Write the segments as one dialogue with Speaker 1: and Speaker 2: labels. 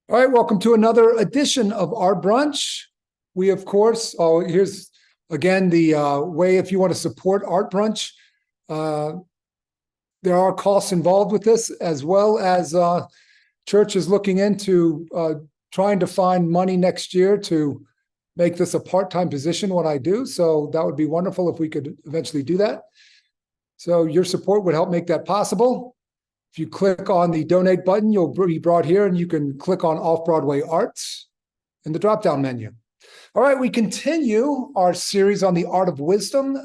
Speaker 1: All right, welcome to another edition of our brunch. We, of course, here's again the way if you want to support Art Brunch. There are costs involved with this, as well as church is looking into trying to find money next year to make this a part-time position, what I do. So that would be wonderful if we could eventually do that. So your support would help make that possible. If you click on the donate button, you'll be brought here and you can click on Off-Broadway Arts in the drop-down menu. All right, we continue our series on the art of wisdom,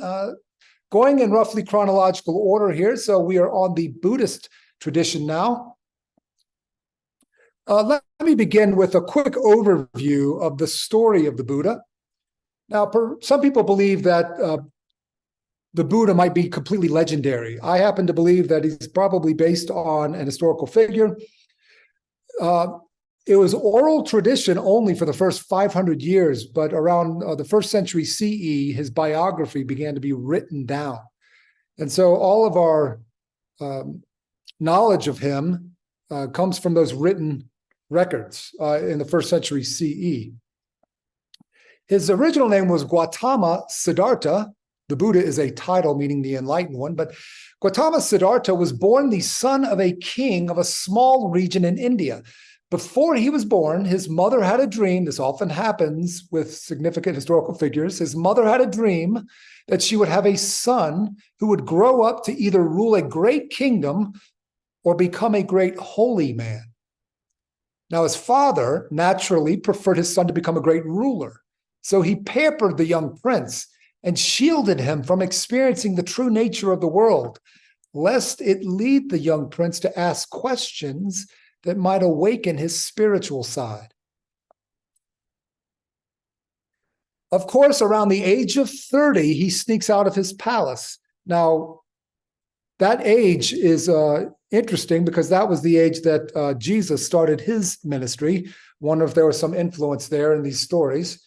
Speaker 1: going in roughly chronological order here. So we are on the Buddhist tradition now. Let me begin with a quick overview of the story of the Buddha. Now, some people believe that the Buddha might be completely legendary. I happen to believe that he's probably based on an historical figure. It was oral tradition only for the first 500 years, but around the first century CE, his biography began to be written down. And so all of our knowledge of him comes from those written records in the first century CE. His original name was Gautama Siddhartha. The Buddha is a title meaning the enlightened one, but Gautama Siddhartha was born the son of a king of a small region in India. Before he was born, his mother had a dream. This often happens with significant historical figures. His mother had a dream that she would have a son who would grow up to either rule a great kingdom or become a great holy man. Now, his father naturally preferred his son to become a great ruler. So he pampered the young prince and shielded him from experiencing the true nature of the world, lest it lead the young prince to ask questions that might awaken his spiritual side. Of course, around the age of 30, he sneaks out of his palace. Now, that age is interesting because that was the age that Jesus started his ministry. Wonder if there was some influence there in these stories.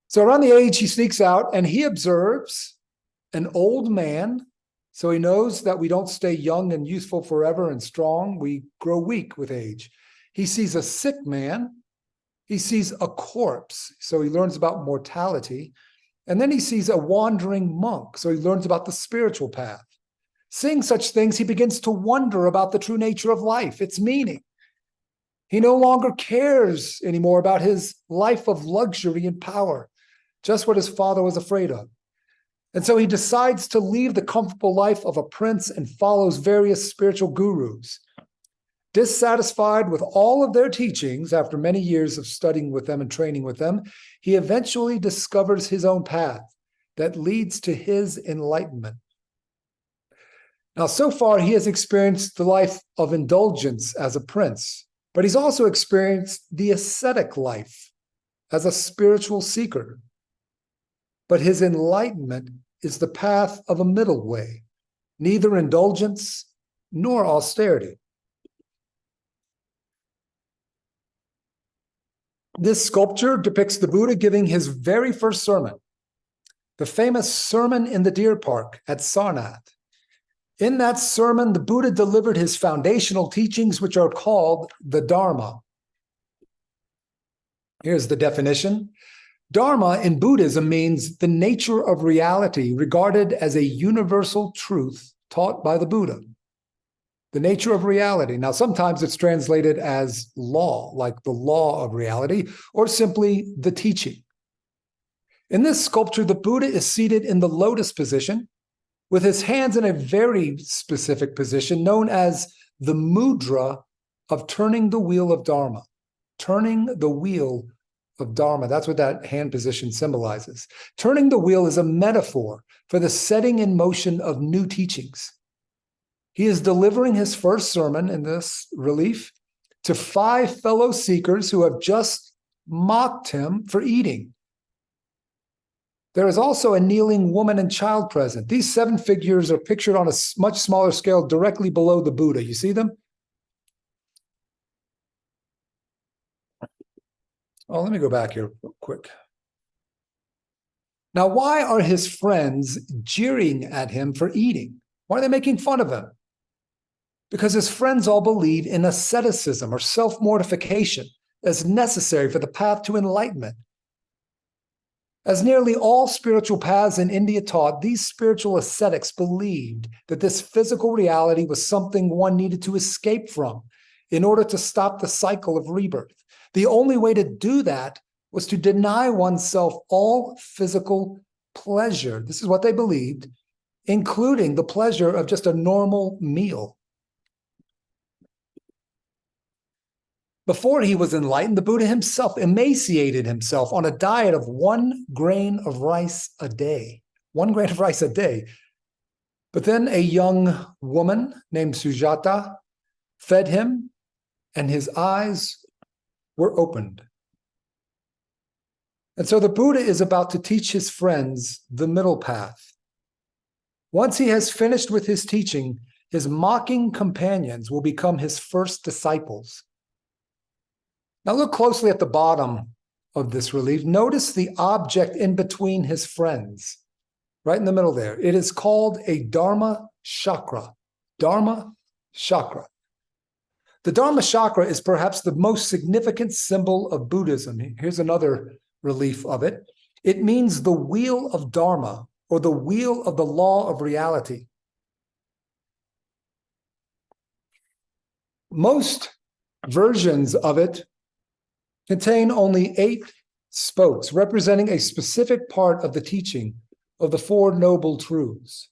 Speaker 1: So around the age, he sneaks out and he observes an old man. So he knows that we don't stay young and youthful forever and strong. We grow weak with age. He sees a sick man. He sees a corpse. So he learns about mortality. And then he sees a wandering monk. So he learns about the spiritual path. Seeing such things, he begins to wonder about the true nature of life, its meaning. He no longer cares anymore about his life of luxury and power, just what his father was afraid of. And so he decides to leave the comfortable life of a prince and follows various spiritual gurus. Dissatisfied with all of their teachings, after many years of studying with them and training with them, he eventually discovers his own path that leads to his enlightenment. Now, so far, he has experienced the life of indulgence as a prince, but he's also experienced the ascetic life as a spiritual seeker. But his enlightenment is the path of a middle way, neither indulgence nor austerity. This sculpture depicts the Buddha giving his very first sermon, the famous sermon in the deer park at Sarnath. In that sermon, the Buddha delivered his foundational teachings, which are called the Dharma. Here's the definition. Dharma in Buddhism means the nature of reality regarded as a universal truth taught by the Buddha. The nature of reality. Now, sometimes it's translated as law, like the law of reality, or simply the teaching. In this sculpture, the Buddha is seated in the lotus position with his hands in a very specific position known as the mudra of turning the wheel of Dharma. Turning the wheel of Dharma. That's what that hand position symbolizes. Turning the wheel is a metaphor for the setting in motion of new teachings. He is delivering his first sermon in this relief to 5 fellow seekers who have just mocked him for eating. There is also a kneeling woman and child present. These 7 figures are pictured on a much smaller scale directly below the Buddha. You see them? Oh, let me go back here real quick. Now, why are his friends jeering at him for eating? Why are they making fun of him? Because his friends all believe in asceticism or self-mortification. as necessary for the path to enlightenment. As nearly all spiritual paths in India taught, these spiritual ascetics believed that this physical reality was something one needed to escape from in order to stop the cycle of rebirth. The only way to do that was to deny oneself all physical pleasure. This is what they believed, including the pleasure of just a normal meal. Before he was enlightened, the Buddha himself emaciated himself on a diet of 1 grain of rice a day. 1 grain of rice a day. But then a young woman named Sujata fed him, and his eyes were opened. And so the Buddha is about to teach his friends the middle path. Once he has finished with his teaching, his mocking companions will become his first disciples. Now look closely at the bottom of this relief. Notice the object in between his friends, right in the middle there. It is called a Dharma chakra. Dharma chakra. The Dharma chakra is perhaps the most significant symbol of Buddhism. Here's another relief of it. It means the wheel of Dharma, or the wheel of the law of reality. Most versions of it contain only 8 spokes, representing a specific part of the teaching of the 4 Noble Truths.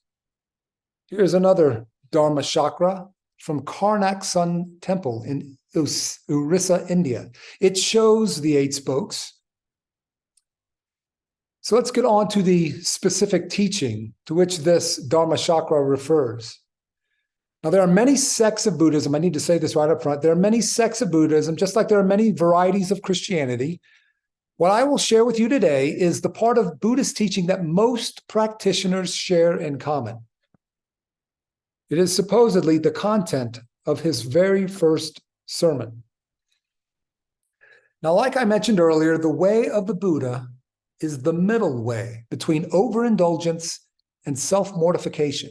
Speaker 1: Here's another Dharma chakra from Karnak Sun Temple in Orissa, India. It shows the 8 spokes. So let's get on to the specific teaching to which this Dharma chakra refers. Now, there are many sects of Buddhism. I need to say this right up front. There are many sects of Buddhism, just like there are many varieties of Christianity. What I will share with you today is the part of Buddhist teaching that most practitioners share in common. It is supposedly the content of his very first sermon. Now, like I mentioned earlier, the way of the Buddha is the middle way between overindulgence and self-mortification.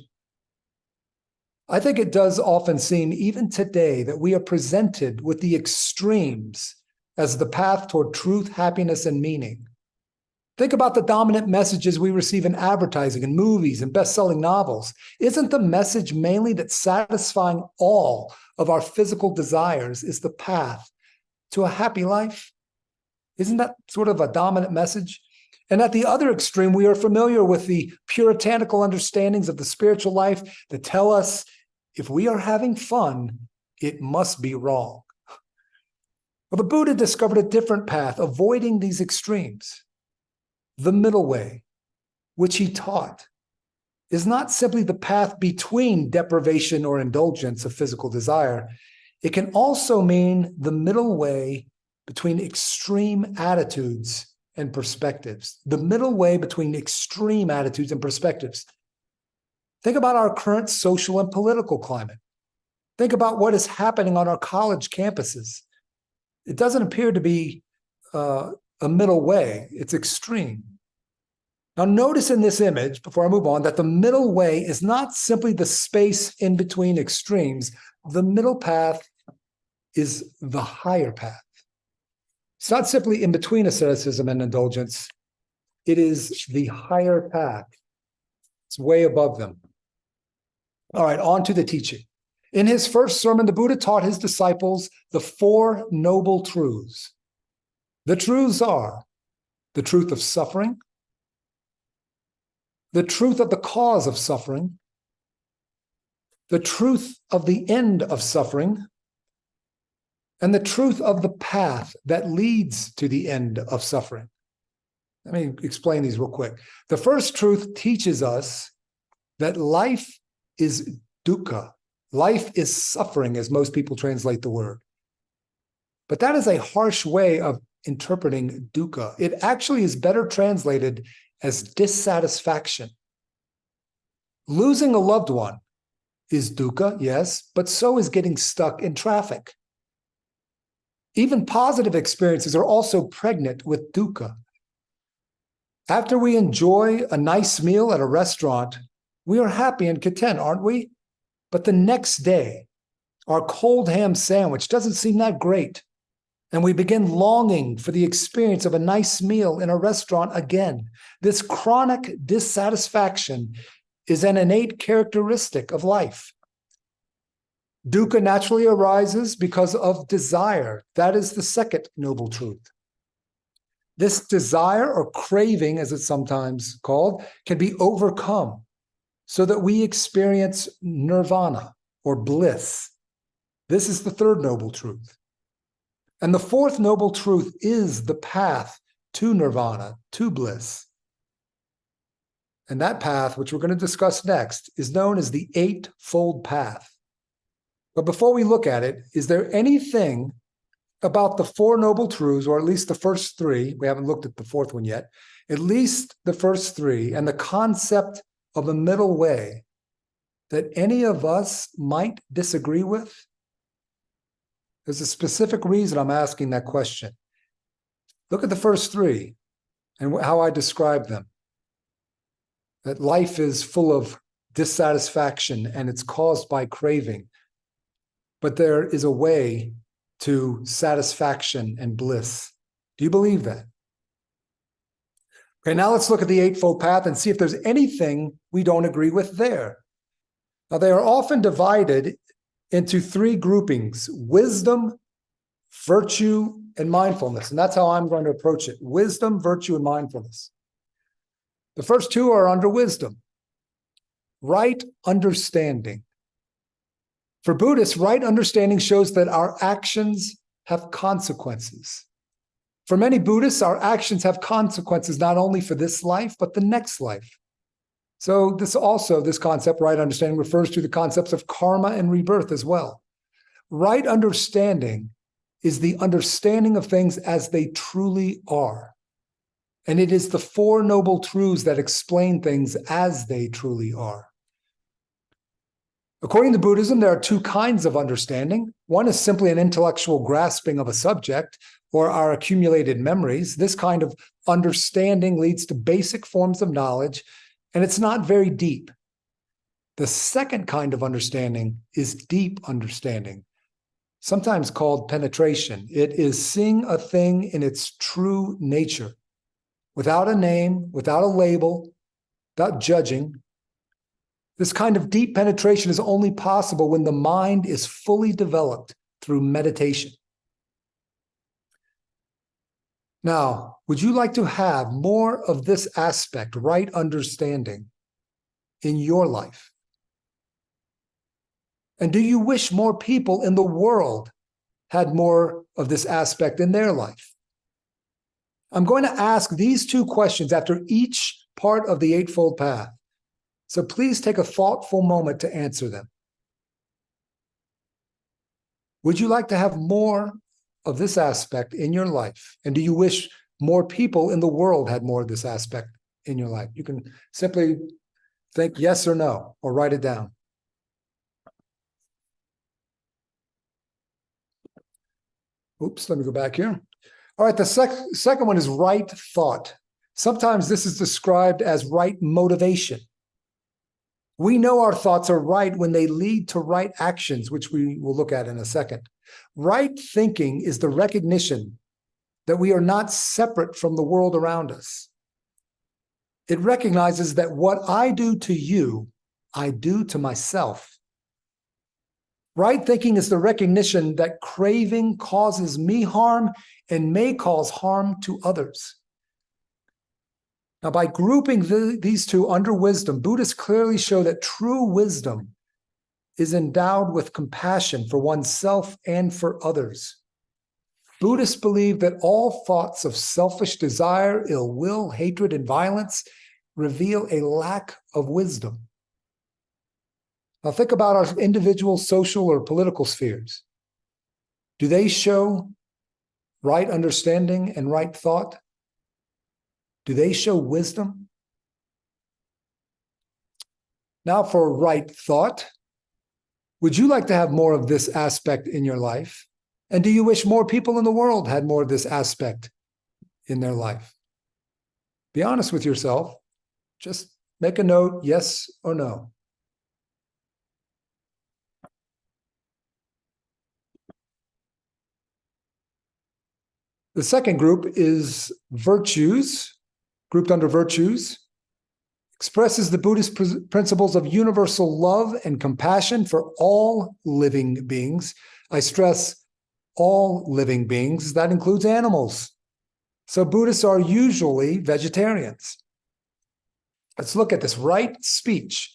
Speaker 1: I think it does often seem, even today, that we are presented with the extremes as the path toward truth, happiness, and meaning. Think about the dominant messages we receive in advertising and movies and best-selling novels. Isn't the message mainly that satisfying all of our physical desires is the path to a happy life? Isn't that sort of a dominant message? And at the other extreme, we are familiar with the puritanical understandings of the spiritual life that tell us if we are having fun, it must be wrong. Well, the Buddha discovered a different path, avoiding these extremes. The middle way, which he taught, is not simply the path between deprivation or indulgence of physical desire. It can also mean the middle way between extreme attitudes and perspectives. The middle way between extreme attitudes and perspectives. Think about our current social and political climate. Think about what is happening on our college campuses. It doesn't appear to be a middle way. It's extreme. Now, notice in this image, before I move on, that the middle way is not simply the space in between extremes. The middle path is the higher path. It's not simply in between asceticism and indulgence. It is the higher path. It's way above them. All right, on to the teaching. In his first sermon, the Buddha taught his disciples the 4 Noble Truths. The truths are the truth of suffering, the truth of the cause of suffering, the truth of the end of suffering, and the truth of the path that leads to the end of suffering. Let me explain these real quick. The first truth teaches us that life is dukkha. Life is suffering, as most people translate the word. But that is a harsh way of interpreting dukkha. It actually is better translated as dissatisfaction. Losing a loved one is dukkha, yes, but so is getting stuck in traffic. Even positive experiences are also pregnant with dukkha. After we enjoy a nice meal at a restaurant, we are happy and content, aren't we? But the next day, our cold ham sandwich doesn't seem that great, And we begin longing for the experience of a nice meal in a restaurant again. This chronic dissatisfaction is an innate characteristic of life. Dukkha naturally arises because of desire. That is the second noble truth. This desire, or craving, as it's sometimes called, can be overcome so that we experience nirvana, or bliss. This is the third noble truth. And the fourth noble truth is the path to nirvana, to bliss. And that path, which we're going to discuss next, is known as the Eightfold Path. But before we look at it, is there anything about the Four Noble Truths, or at least the first three, we haven't looked at the fourth one yet, at least the first three, and the concept of a middle way, that any of us might disagree with? There's a specific reason I'm asking that question. Look at the first three and how I describe them. That life is full of dissatisfaction and it's caused by craving. But there is a way to satisfaction and bliss. Do you believe that? Okay, now let's look at the Eightfold Path and see if there's anything we don't agree with there. Now, they are often divided into three groupings: wisdom, virtue, and mindfulness. And that's how I'm going to approach it: wisdom, virtue, and mindfulness. The first two are under wisdom. Right understanding. For Buddhists, right understanding shows that our actions have consequences. For many Buddhists, our actions have consequences not only for this life, but the next life. So this concept, right understanding, refers to the concepts of karma and rebirth as well. Right understanding is the understanding of things as they truly are. And it is the Four Noble Truths that explain things as they truly are. According to Buddhism, there are two kinds of understanding. One is simply an intellectual grasping of a subject or our accumulated memories. This kind of understanding leads to basic forms of knowledge, and it's not very deep. The second kind of understanding is deep understanding, sometimes called penetration. It is seeing a thing in its true nature, without a name, without a label, without judging. This kind of deep penetration is only possible when the mind is fully developed through meditation. Now, would you like to have more of this aspect, right understanding, in your life? And do you wish more people in the world had more of this aspect in their life? I'm going to ask these two questions after each part of the Eightfold Path. So please take a thoughtful moment to answer them. Would you like to have more of this aspect in your life? And do you wish more people in the world had more of this aspect in your life? You can simply think yes or no, or write it down. Oops, let me go back here. All right, the second one is right thought. Sometimes this is described as right motivation. We know our thoughts are right when they lead to right actions, which we will look at in a second. Right thinking is the recognition that we are not separate from the world around us. It recognizes that what I do to you, I do to myself. Right thinking is the recognition that craving causes me harm and may cause harm to others. Now, by grouping these two under wisdom, Buddhists clearly show that true wisdom is endowed with compassion for oneself and for others. Buddhists believe that all thoughts of selfish desire, ill will, hatred, and violence reveal a lack of wisdom. Now, think about our individual social or political spheres. Do they show right understanding and right thought? Do they show wisdom? Now for right thought. Would you like to have more of this aspect in your life? And do you wish more people in the world had more of this aspect in their life? Be honest with yourself. Just make a note, yes or no. The second group is virtues, grouped under virtues, expresses the Buddhist principles of universal love and compassion for all living beings. I stress all living beings. That includes animals. So Buddhists are usually vegetarians. Let's look at this. Right speech.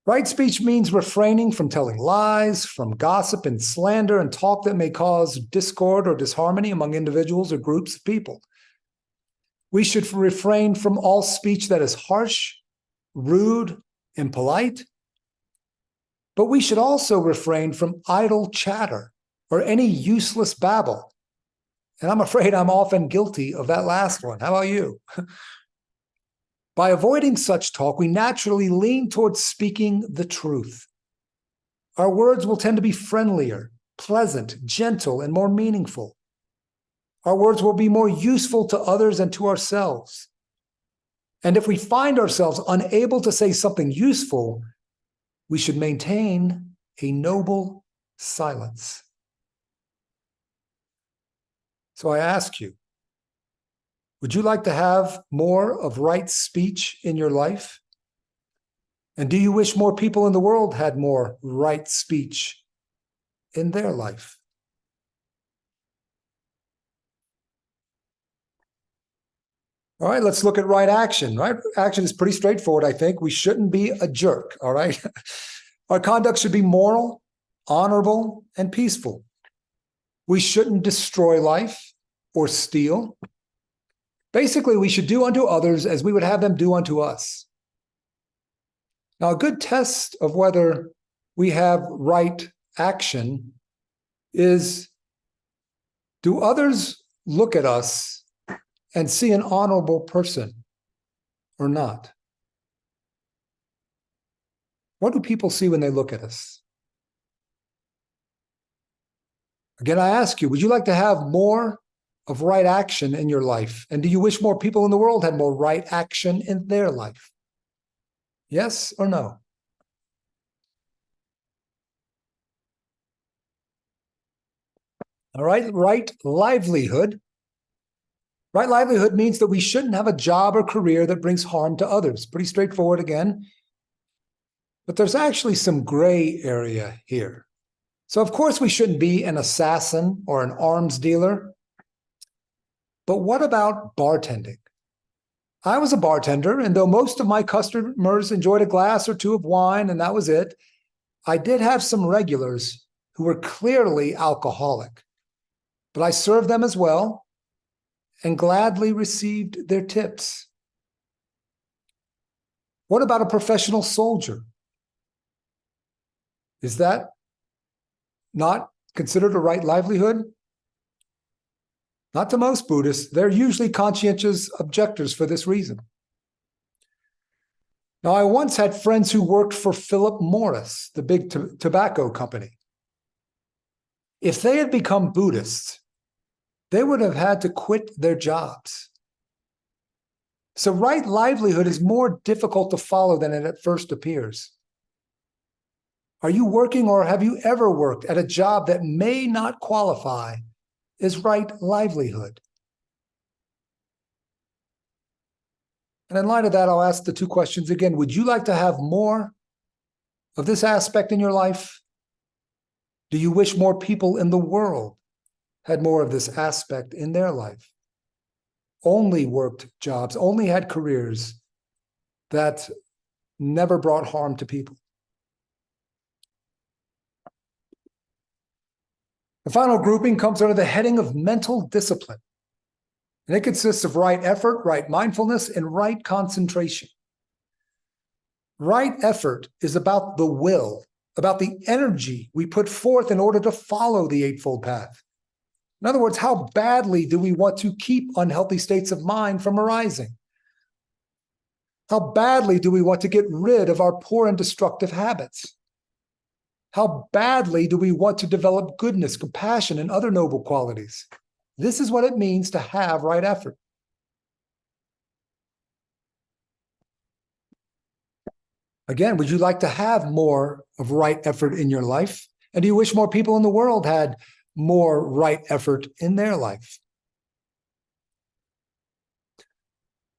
Speaker 1: Right speech means refraining from telling lies, from gossip and slander and talk that may cause discord or disharmony among individuals or groups of people. We should refrain from all speech that is harsh, rude, impolite. But we should also refrain from idle chatter or any useless babble. And I'm afraid I'm often guilty of that last one. How about you? By avoiding such talk, we naturally lean towards speaking the truth. Our words will tend to be friendlier, pleasant, gentle, and more meaningful. Our words will be more useful to others and to ourselves. And if we find ourselves unable to say something useful, we should maintain a noble silence. So I ask you, would you like to have more of right speech in your life? And do you wish more people in the world had more right speech in their life? All right, let's look at right action. Right action is pretty straightforward, I think. We shouldn't be a jerk, all right? Our conduct should be moral, honorable, and peaceful. We shouldn't destroy life or steal. Basically, we should do unto others as we would have them do unto us. Now, a good test of whether we have right action is, do others look at us and see an honorable person or not? What do people see when they look at us? Again, I ask you, would you like to have more of right action in your life? And do you wish more people in the world had more right action in their life? Yes or no? All right, right livelihood. Right livelihood means that we shouldn't have a job or career that brings harm to others. Pretty straightforward again. But there's actually some gray area here. So of course we shouldn't be an assassin or an arms dealer. But what about bartending? I was a bartender, and though most of my customers enjoyed a glass or two of wine, and that was it, I did have some regulars who were clearly alcoholic. But I served them as well and gladly received their tips. What about a professional soldier? Is that not considered a right livelihood? Not to most Buddhists. They're usually conscientious objectors for this reason. Now, I once had friends who worked for Philip Morris, the big tobacco company. If they had become Buddhists, they would have had to quit their jobs. So right livelihood is more difficult to follow than it at first appears. Are you working, or have you ever worked at a job that may not qualify as right livelihood? And in light of that, I'll ask the two questions again. Would you like to have more of this aspect in your life? Do you wish more people in the world had more of this aspect in their life? Only worked jobs, only had careers that never brought harm to people. The final grouping comes under the heading of mental discipline. And it consists of right effort, right mindfulness, and right concentration. Right effort is about the will, about the energy we put forth in order to follow the Eightfold Path. In other words, how badly do we want to keep unhealthy states of mind from arising? How badly do we want to get rid of our poor and destructive habits? How badly do we want to develop goodness, compassion, and other noble qualities? This is what it means to have right effort. Again, would you like to have more of right effort in your life? And do you wish more people in the world had more right effort in their life?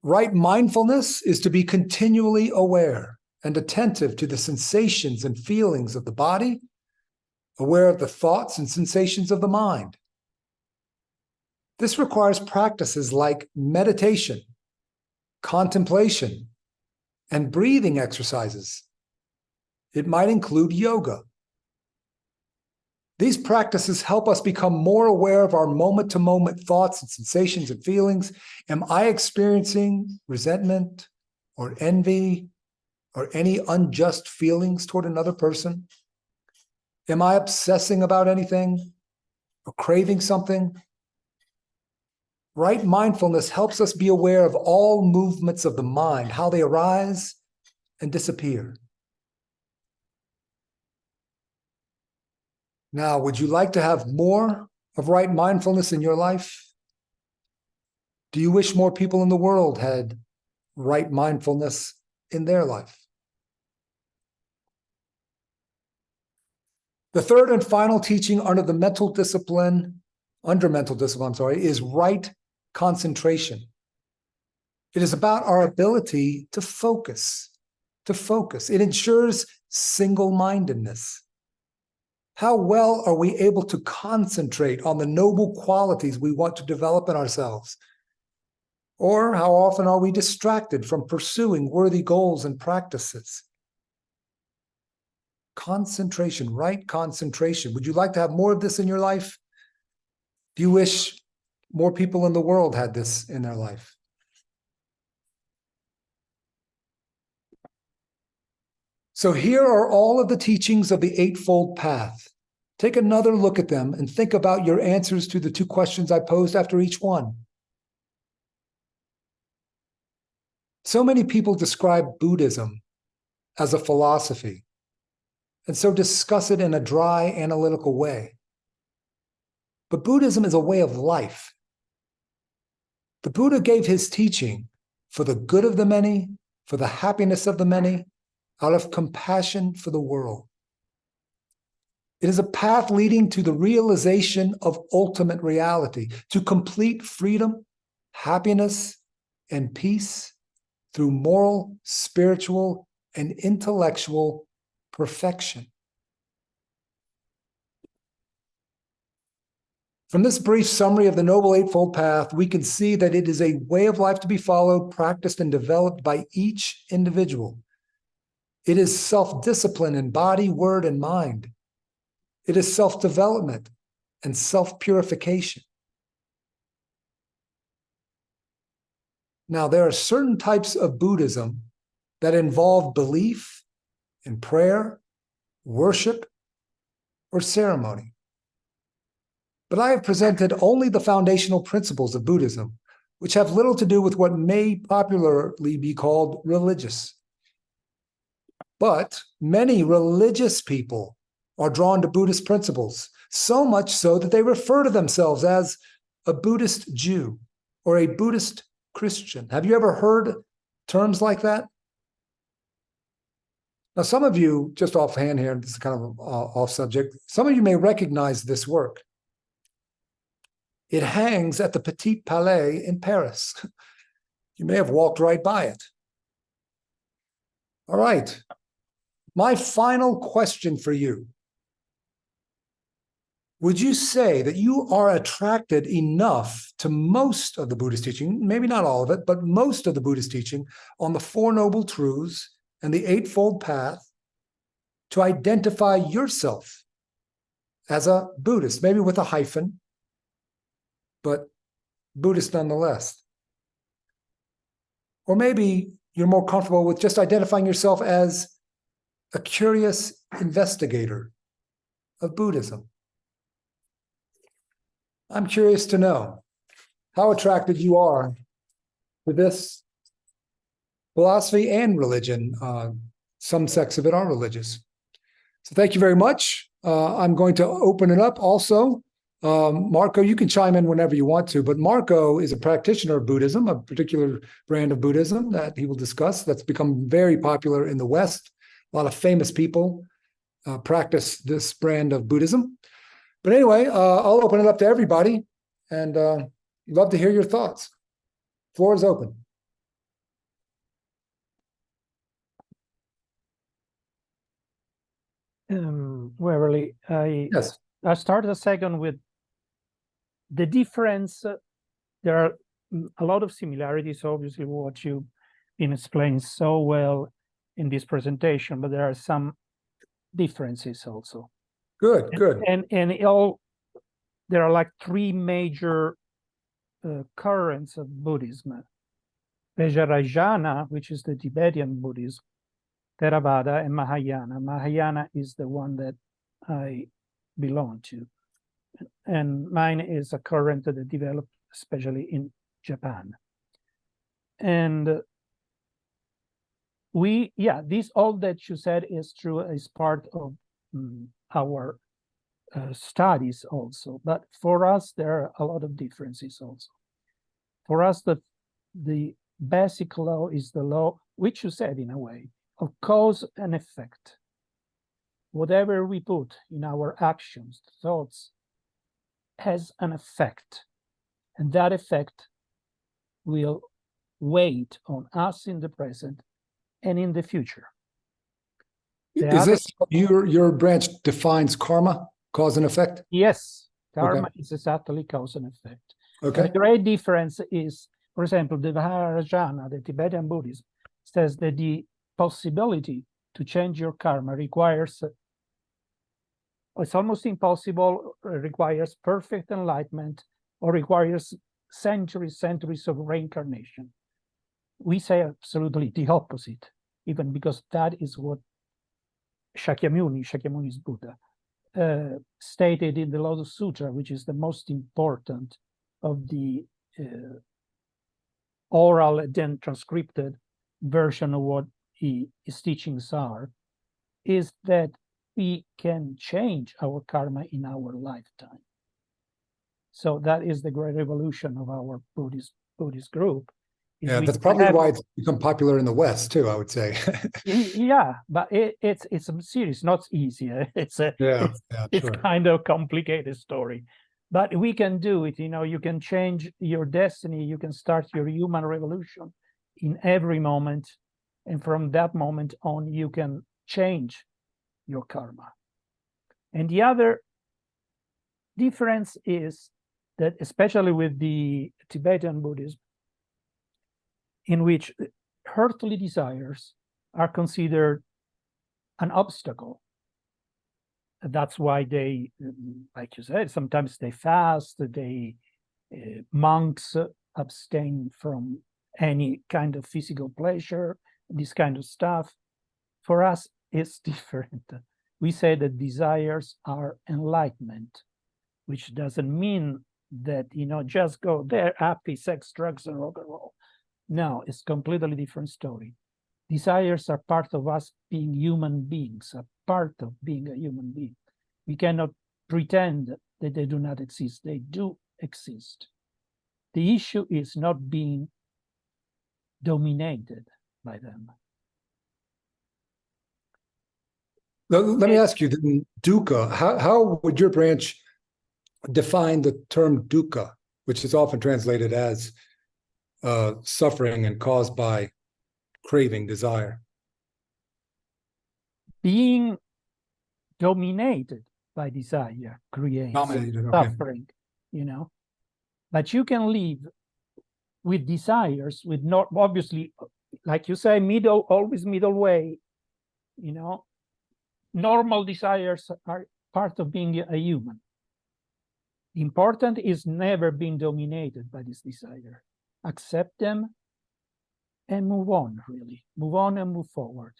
Speaker 1: Right mindfulness is to be continually aware and attentive to the sensations and feelings of the body, aware of the thoughts and sensations of the mind. This requires practices like meditation, contemplation, and breathing exercises. It might include yoga. These practices help us become more aware of our moment-to-moment thoughts and sensations and feelings. Am I experiencing resentment or envy or any unjust feelings toward another person? Am I obsessing about anything or craving something? Right mindfulness helps us be aware of all movements of the mind, how they arise and disappear. Now, would you like to have more of right mindfulness in your life? Do you wish more people in the world had right mindfulness in their life? The third and final teaching under mental discipline, is right concentration. It is about our ability to focus. It ensures single-mindedness. How well are we able to concentrate on the noble qualities we want to develop in ourselves? Or how often are we distracted from pursuing worthy goals and practices? Concentration, right concentration. Would you like to have more of this in your life? Do you wish more people in the world had this in their life? So here are all of the teachings of the Eightfold Path. Take another look at them and think about your answers to the two questions I posed after each one. So many people describe Buddhism as a philosophy, and so discuss it in a dry, analytical way. But Buddhism is a way of life. The Buddha gave his teaching for the good of the many, for the happiness of the many, out of compassion for the world. It is a path leading to the realization of ultimate reality, to complete freedom, happiness, and peace through moral, spiritual, and intellectual perfection. From this brief summary of the Noble Eightfold Path, we can see that it is a way of life to be followed, practiced, and developed by each individual. It is self-discipline in body, word, and mind. It is self-development and self-purification. Now, there are certain types of Buddhism that involve belief in prayer, worship, or ceremony. But I have presented only the foundational principles of Buddhism, which have little to do with what may popularly be called religious. But many religious people are drawn to Buddhist principles, so much so that they refer to themselves as a Buddhist Jew or a Buddhist Christian. Have you ever heard terms like that? Now, some of you, just offhand here, this is kind of off subject, some of you may recognize this work. It hangs at the Petit Palais in Paris. You may have walked right by it. All right. My final question for you. Would you say that you are attracted enough to most of the Buddhist teaching, maybe not all of it, but most of the Buddhist teaching on the Four Noble Truths and the Eightfold Path to identify yourself as a Buddhist, maybe with a hyphen, but Buddhist nonetheless? Or maybe you're more comfortable with just identifying yourself as a curious investigator of Buddhism. I'm curious to know how attracted you are to this philosophy and religion. Some sects of it are religious. So thank you very much. I'm going to open it up also. Marco, you can chime in whenever you want to, but Marco is a practitioner of Buddhism, a particular brand of Buddhism that he will discuss that's become very popular in the West. A lot of famous people practice this brand of Buddhism. But anyway, I'll open it up to everybody and love to hear your thoughts. Floor is open.
Speaker 2: Waverly,
Speaker 1: Yes.
Speaker 2: I started a second with the difference. There are a lot of similarities, obviously, what you've been explaining so well in this presentation, but there are some differences also.
Speaker 1: Good, good.
Speaker 2: And all there are like three major currents of Buddhism: Vajrayana, which is the Tibetan Buddhism, Theravada, and Mahayana. Mahayana is the one that I belong to, and mine is a current that developed especially in Japan. And this all that you said is true, is part of our studies also. But for us, there are a lot of differences also. For us, the basic law is the law, which you said in a way, of cause and effect. Whatever we put in our actions, thoughts, has an effect. And that effect will wait on us in the present and in the future.
Speaker 1: Is this your branch defines karma, cause and effect?
Speaker 2: Yes, karma is exactly cause and effect.
Speaker 1: Okay.
Speaker 2: And the great difference is, for example, the Vajrayana, the Tibetan Buddhism, says that the possibility to change your karma requires, it's almost impossible, requires perfect enlightenment, or requires centuries of reincarnation. We say absolutely the opposite, even because that is what Shakyamuni's Buddha, stated in the Lotus Sutra, which is the most important of the oral and then transcribed version of what his teachings are, is that we can change our karma in our lifetime. So that is the great revolution of our Buddhist group.
Speaker 1: Yeah, that's probably why it's become popular in the West too, I would say.
Speaker 2: Yeah, but it's serious, not easy. It's kind of complicated story, but we can do it. You can change your destiny. You can start your human revolution in every moment, and from that moment on, you can change your karma. And the other difference is that, especially with the Tibetan Buddhism, in which earthly desires are considered an obstacle. That's why they, like you said, sometimes they fast, monks abstain from any kind of physical pleasure, this kind of stuff. For us, it's different. We say that desires are enlightenment, which doesn't mean that, just go there, happy, sex, drugs, and rock and roll. No, it's a completely different story. Desires are part of us being human beings, a part of being a human being. We cannot pretend that they do not exist. They do exist. The issue is not being dominated by them.
Speaker 1: Let me ask you, dukkha, how would your branch define the term dukkha, which is often translated as suffering and caused by craving, desire?
Speaker 2: Being dominated by desire creates suffering, But you can live with desires, with not, obviously, like you say, always middle way, Normal desires are part of being a human. Important is never being dominated by this desire. Accept them and move on, really. Move on and move forward.